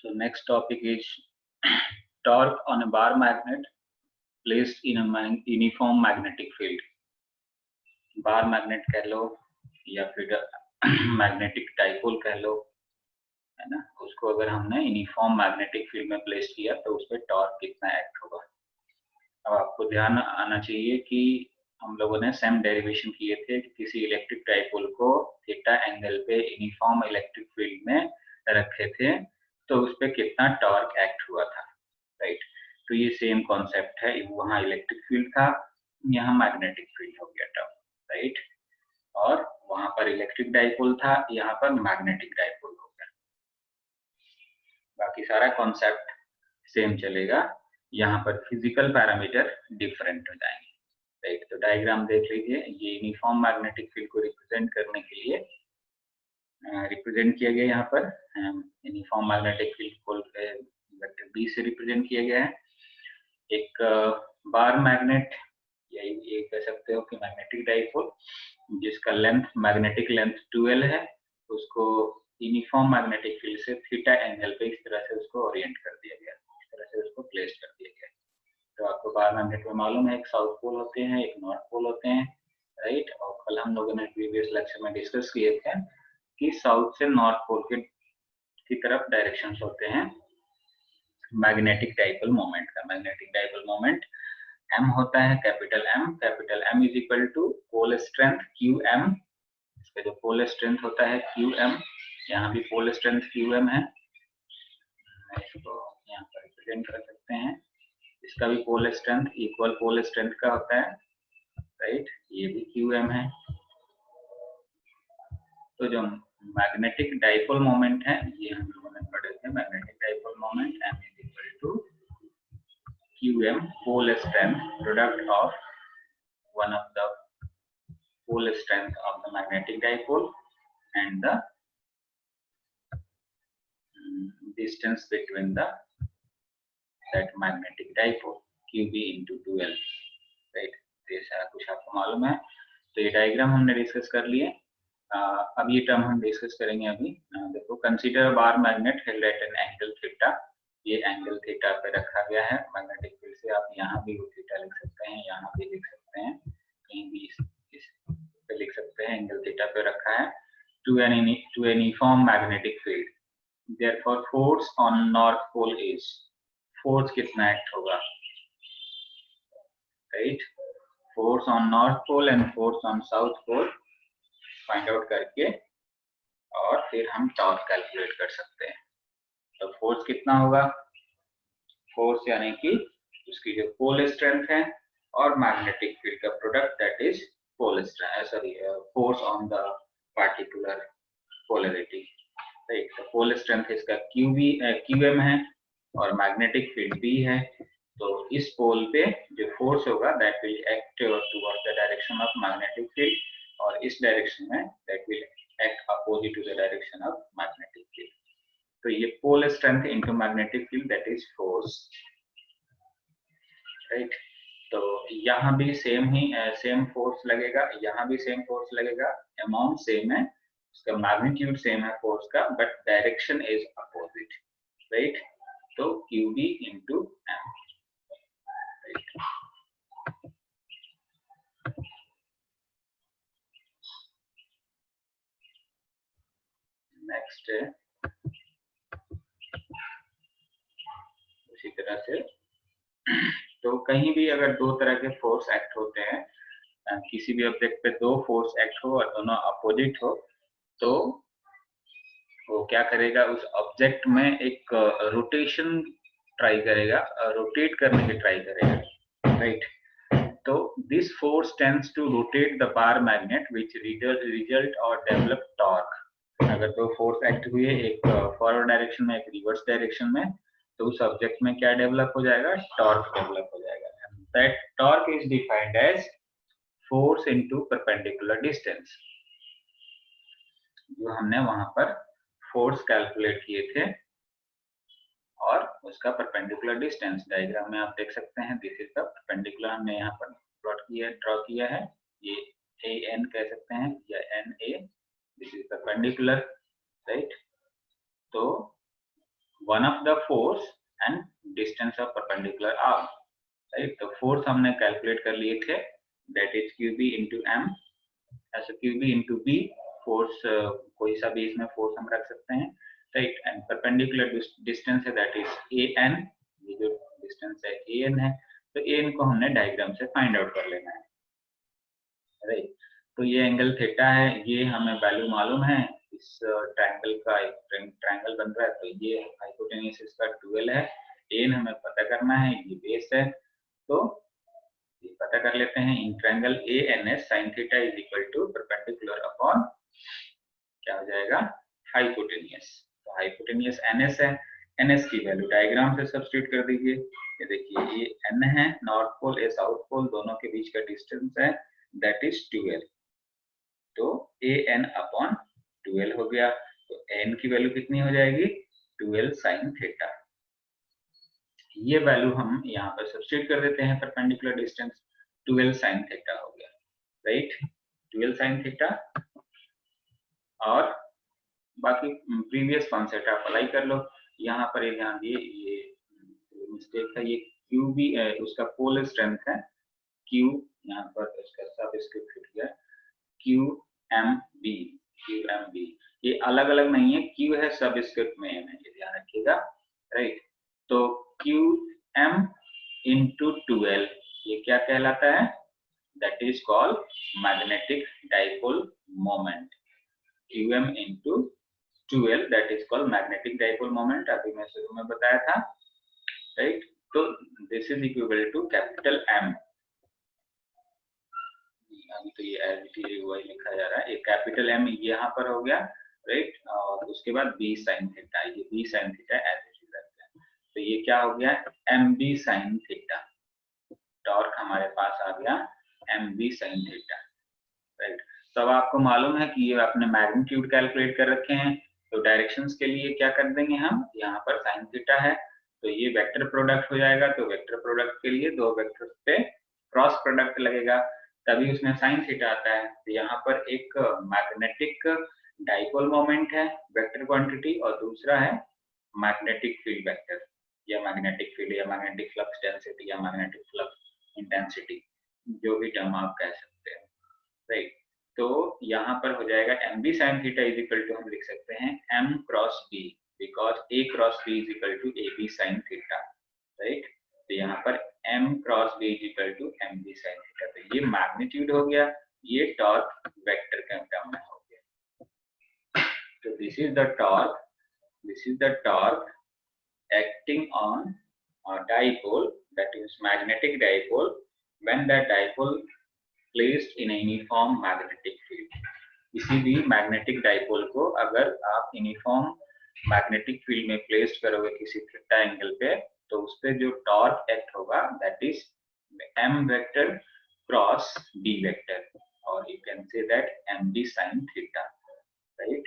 So next topic is torque on a bar magnet placed in a uniform magnetic field. Bar magnet कह लो या फिर magnetic dipole कह लो, है ना। उसको अगर हमने यूनिफॉर्म मैग्नेटिक फील्ड में प्लेस किया तो उस पर टॉर्क कितना एक्ट होगा। अब आपको ध्यान आना चाहिए कि हम लोगों ने सेम डेरिवेशन किए थे कि किसी इलेक्ट्रिक डाइपोल को थीटा एंगल पे यूनिफॉर्म इलेक्ट्रिक फील्ड में रखे थे तो उस पर कितना टॉर्क एक्ट हुआ था, राइट। तो ये सेम कॉन्सेप्ट है, वहाँ इलेक्ट्रिक फील्ड था, यहाँ मैग्नेटिक फील्ड हो गया टॉर्क, राइट। और वहां पर इलेक्ट्रिक डाइपोल था, यहाँ पर मैग्नेटिक डाइपोल हो गया। बाकी सारा कॉन्सेप्ट सेम चलेगा, यहाँ पर फिजिकल पैरामीटर डिफरेंट हो जाएंगे, राइट। तो डायग्राम देख लीजिए, ये यूनिफॉर्म मैग्नेटिक फील्ड को रिप्रेजेंट करने के लिए रिप्रेजेंट किया गया, यहाँ पर यूनिफॉर्म मैग्नेटिक फील्ड को वेक्टर बी से रिप्रेजेंट किया गया है। एक बार मैग्नेट या ये कह सकते हो कि मैग्नेटिक डाइपोल जिसका लेंथ मैग्नेटिक लेंथ 2L है, उसको यूनिफॉर्म मैग्नेटिक फील्ड से थीटा एंगल पे इस तरह से उसको ओरिएंट कर दिया गया, इस तरह से उसको प्लेस कर दिया गया। तो आपको बार मैग्नेट में मालूम है एक साउथ पोल होते हैं, एक नॉर्थ पोल होते हैं, राइट। और कल हम लोगों ने प्रीवियस लेक्चर में डिस्कस किए थे कि साउथ से नॉर्थ पोल की तरफ डायरेक्शंस होते हैं मैग्नेटिक डाइपोल मोमेंट का। मैग्नेटिक डाइपोल मोमेंट m होता है capital M is equal to pole strength QM। इसका जो पोल स्ट्रेंथ होता है QM, यहाँ भी पोल स्ट्रेंथ QM है, इसको यहाँ पर रिप्रेजेंट कर सकते हैं। इसका भी pole strength equal pole strength का होता है, राइट। ये भी QM है। तो जो मैग्नेटिक डाइपोल मोमेंट है ये हम लोगों ने पढ़े थे, magnetic dipole moment m is equal to QM pole strength product of one of the pole strength of the magnetic dipole and the distance between the that magnetic dipole QB into 2L, right। तो ये सारा कुछ आपको मालूम है। तो ये diagram हमने डिस्कस कर लिए। अब ये टर्म हम डिस्कस करेंगे अभी। देखो, consider bar magnet held at an angle theta. ये एंगल थीटा पे रखा गया है मैग्नेटिक फील्ड से। आप यहाँ भी थीटा लिख सकते हैं, यहाँ भी लिख सकते हैं, कहीं भी इस पे लिख सकते हैं, एंगल थीटा पे रखा है to an uniform magnetic field. Therefore force on north pole is, force कितना एक्ट होगा, right. Force on north pole and force on south pole find out करके और फिर हम टॉर्क कैलकुलेट कर सकते हैं। तो फोर्स कितना होगा, फोर्स यानी कि उसकी जो पोल स्ट्रेंथ है और मैग्नेटिक फील्ड का product, that is pole strength, sorry force on the particular polarity, right. तो पोल स्ट्रेंथ इसका QM है और मैग्नेटिक फील्ड B है। तो इस पोल पे जो फोर्स होगा that will act towards the direction of magnetic field, और इस डायरेक्शन में that will act opposite to the direction of magnetic field. तो ये pole strength into magnetic field that is force, right. तो यहाँ भी सेम फोर्स लगेगा, यहाँ भी सेम फोर्स लगेगा, अमाउंट सेम है, उसका मैग्नीट्यूड सेम है फोर्स का, but direction is opposite, right. तो QB into M, right. Next है उसी तरह से, तो कहीं भी अगर दो तरह के फोर्स एक्ट होते हैं, किसी भी ऑब्जेक्ट पे दो फोर्स एक्ट हो और दोनों अपोजिट हो, तो वो क्या करेगा, उस ऑब्जेक्ट में एक रोटेशन ट्राई करेगा, रोटेट करने की ट्राई करेगा, राइट। तो this force tends to rotate the bar magnet which result और डेवलप टॉर्क। अगर दो फोर्स एक्ट हुए, एक फॉरवर्ड डायरेक्शन में, एक रिवर्स डायरेक्शन में, तो उस ऑब्जेक्ट में क्या डेवलप हो जाएगा, टॉर्क डेवलप हो जाएगा। That torque is defined as force into perpendicular distance. जो हमने वहां पर फोर्स कैलकुलेट किए थे और उसका परपेंडिकुलर डिस्टेंस डायग्राम में आप देख सकते हैं, दिस इज द परपेंडिकुलर हमने यहाँ पर प्लॉट किया, ड्रॉ किया है। ये AN कह सकते हैं या NA, this is perpendicular, right. तो one of the force and distance of perpendicular arm, right. तो फोर्स हमने कैलकुलेट कर लिए थे, that is QB into M, ऐसे QB इंटू बी, फोर्स कोई सा भी इसमें फोर्स हम रख सकते हैं, राइट। एंड परपेंडिकुलर डिस्टेंस है दैट इज AN, ये जो डिस्टेंस है AN है, तो AN को हमने डायग्राम से फाइंड आउट कर लेना है, राइट। तो ये एंगल थीटा है, ये हमें वैल्यू मालूम है, इस ट्रायंगल का एक ट्रायंगल बन रहा है, तो ये हाइपोटेन्यूज इसका 12 है, AN हमें पता करना है, ये बेस है, तो ये पता कर लेते हैं। In triangle ANS sin theta is equal to perpendicular upon क्या हो जाएगा, हाइपोटेन्यूज। तो हाइपोटेन्यूज NS है, NS की वैल्यू डायग्राम से सब्स्टिट्यूट कर दीजिए। ये देखिए ये N है, नॉर्थ पोल ए साउथ पोल, दोनों के बीच का डिस्टेंस है दैट इज 12, तो AN अपॉन 12 हो गया, तो N की वैल्यू कितनी हो जाएगी, 12 sin थीटा। ये वैल्यू हम यहाँ पर सब्स्टिट्यूट कर देते हैं, परपेंडिकुलर डिस्टेंस 12 sin थीटा हो गया, राइट, 12 sin थीटा। और बाकी प्रीवियस कॉन्सेप्ट आप अप्लाई कर लो। यहाँ पर ये ध्यान दिए, ये मिस्टेक है, ये QB उसका पोल स्ट्रेंथ है Q, यहाँ पर इसका सब स्क्रिप्ट फिट गया QMB, ये अलग अलग नहीं है, Q है सब स्क्रिप्ट में है, ये ध्यान रखिएगा, राइट। तो QM इंटू 12 ये क्या कहलाता है, that is called magnetic dipole moment, QM into 12 that is called magnetic dipole moment, अभी मैं शुरू में बताया था, राइट। तो this is equal to capital M, अभी तो ये एज वही लिखा जा रहा है, ये कैपिटल M यहाँ पर हो गया, राइट, और उसके बाद B sin थीटा, ये B sin theta as it is रखते हैं, तो ये क्या हो गया, MB sin थीटा, टॉर्क हमारे पास आ गया MB sin थीटा, राइट। तो अब आपको मालूम है कि ये आपने मैग्नीट्यूड कैलकुलेट कर रखे हैं, तो डायरेक्शंस के लिए क्या कर देंगे हम, यहाँ पर sin थीटा है, तो ये वेक्टर प्रोडक्ट हो जाएगा, तो वेक्टर प्रोडक्ट के लिए दो वेक्टर्स पे क्रॉस प्रोडक्ट लगेगा, तभी उसमें sin थीटा आता है। तो यहाँ पर एक मैग्नेटिक डाइपोल मोमेंट है वेक्टर क्वांटिटी, और दूसरा है मैग्नेटिक फील्ड वेक्टर, या मैग्नेटिक फील्ड, या मैग्नेटिक फ्लक्स डेंसिटी, या मैग्नेटिक फ्लक्स इंटेंसिटी, जो भी टर्म आप कह सकते हैं, राइट। तो यहाँ पर हो जाएगा MB sin theta is equal to, हम लिख सकते हैं M cross B, because A cross B is equal to AB sin theta, right. तो यहाँ पर M cross B is equal to MB sin theta, तो ये मैग्नीट्यूड हो गया, ये टॉर्क वेक्टर के टर्म में हो गया। तो this is the torque acting on a dipole, that is magnetic dipole, when that dipole placed in a uniform magnetic field। किसी भी मैग्नेटिक डाइपोल को अगर आप यूनिफॉर्म मैग्नेटिक फील्ड में प्लेस्ड करोगे किसी थीटा एंगल पे, तो उस पे जो टॉर्क एक्ट होगा that is M vector cross B vector, और you can say that MB sin theta, right.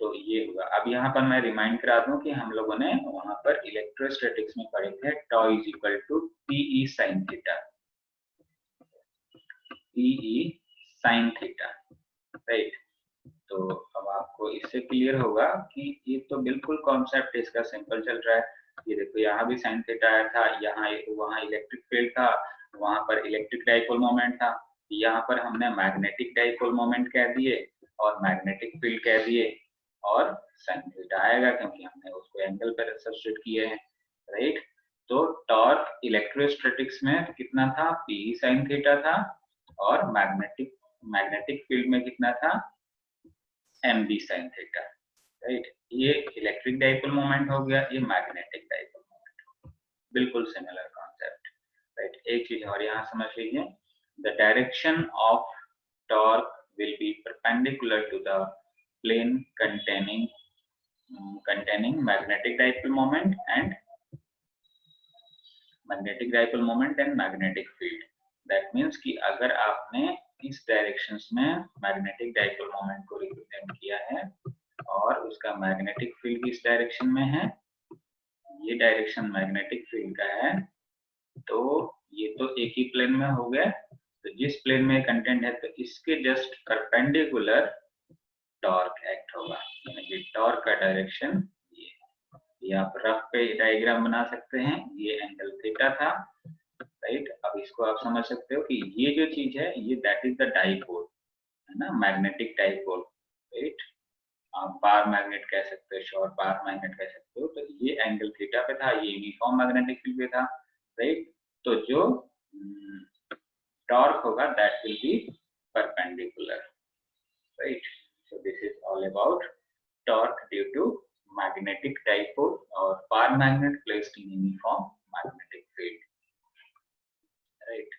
तो ये होगा। अब यहाँ पर मैं रिमाइंड करा दूं कि हम लोगों ने वहां पर इलेक्ट्रोस्टैटिक्स में पढ़े थे tau is equal to PE sin theta, PE sin theta, right. तो अब आपको इससे क्लियर होगा कि ये तो बिल्कुल कॉन्सेप्ट इसका सिंपल चल रहा है। ये देखो यहाँ भी sin थीटा आया था, यहाँ वहाँ इलेक्ट्रिक फील्ड था, वहां पर इलेक्ट्रिक डाइपोल मोमेंट था, यहाँ पर हमने मैग्नेटिक डाइपोल मोमेंट कह दिए और मैग्नेटिक फील्ड कह दिए, और sin थीटा आएगा क्योंकि हमने उसको एंगल पर सब्स्टिट्यूट किए हैं, राइट। तो टॉर्क इलेक्ट्रोस्टैटिक्स में कितना था, PE sin थीटा था, और मैग्नेटिक फील्ड में कितना था, MB sin थीटा, राइट। ये इलेक्ट्रिक डाइपोल मोमेंट हो गया, ये मैग्नेटिक डाइपोल मोमेंट हो गया, बिल्कुल सिमिलर कॉन्सेप्ट, राइट। एक चीज और यहाँ समझ लीजिए, the direction of torque will be perpendicular to the plane containing magnetic dipole moment and magnetic field। that means कि अगर आपने इस डायरेक्शंस में मैग्नेटिक डाइपोल मोमेंट को रिप्रेजेंट किया है और उसका मैग्नेटिक फील्ड इस डायरेक्शन में है, ये डायरेक्शन मैग्नेटिक फील्ड का है, तो ये तो एक ही प्लेन में हो गया, तो जिस प्लेन में कंटेंट है तो इसके जस्ट परपेंडिकुलर टॉर्क एक्ट होगा, यानी कि टॉर्क का डायरेक्शन ये आप रफ पे डायग्राम बना सकते हैं, ये एंगल थीटा था, राइट। अब इसको आप समझ सकते हो कि ये जो चीज है ये दैट इज द डाइपोल, है ना, मैग्नेटिक डाइपोल, राइट। आप बार मैग्नेट कह सकते हो, शॉर्ट बार मैग्नेट कह सकते हो। तो ये एंगल थीटा पे था, ये यूनिफॉर्म मैग्नेटिक फील्ड पे था, राइट। तो जो टॉर्क होगा that will be perpendicular, right? So this is all about torque due to magnetic dipole or bar magnet placed in uniform magnetic field, right?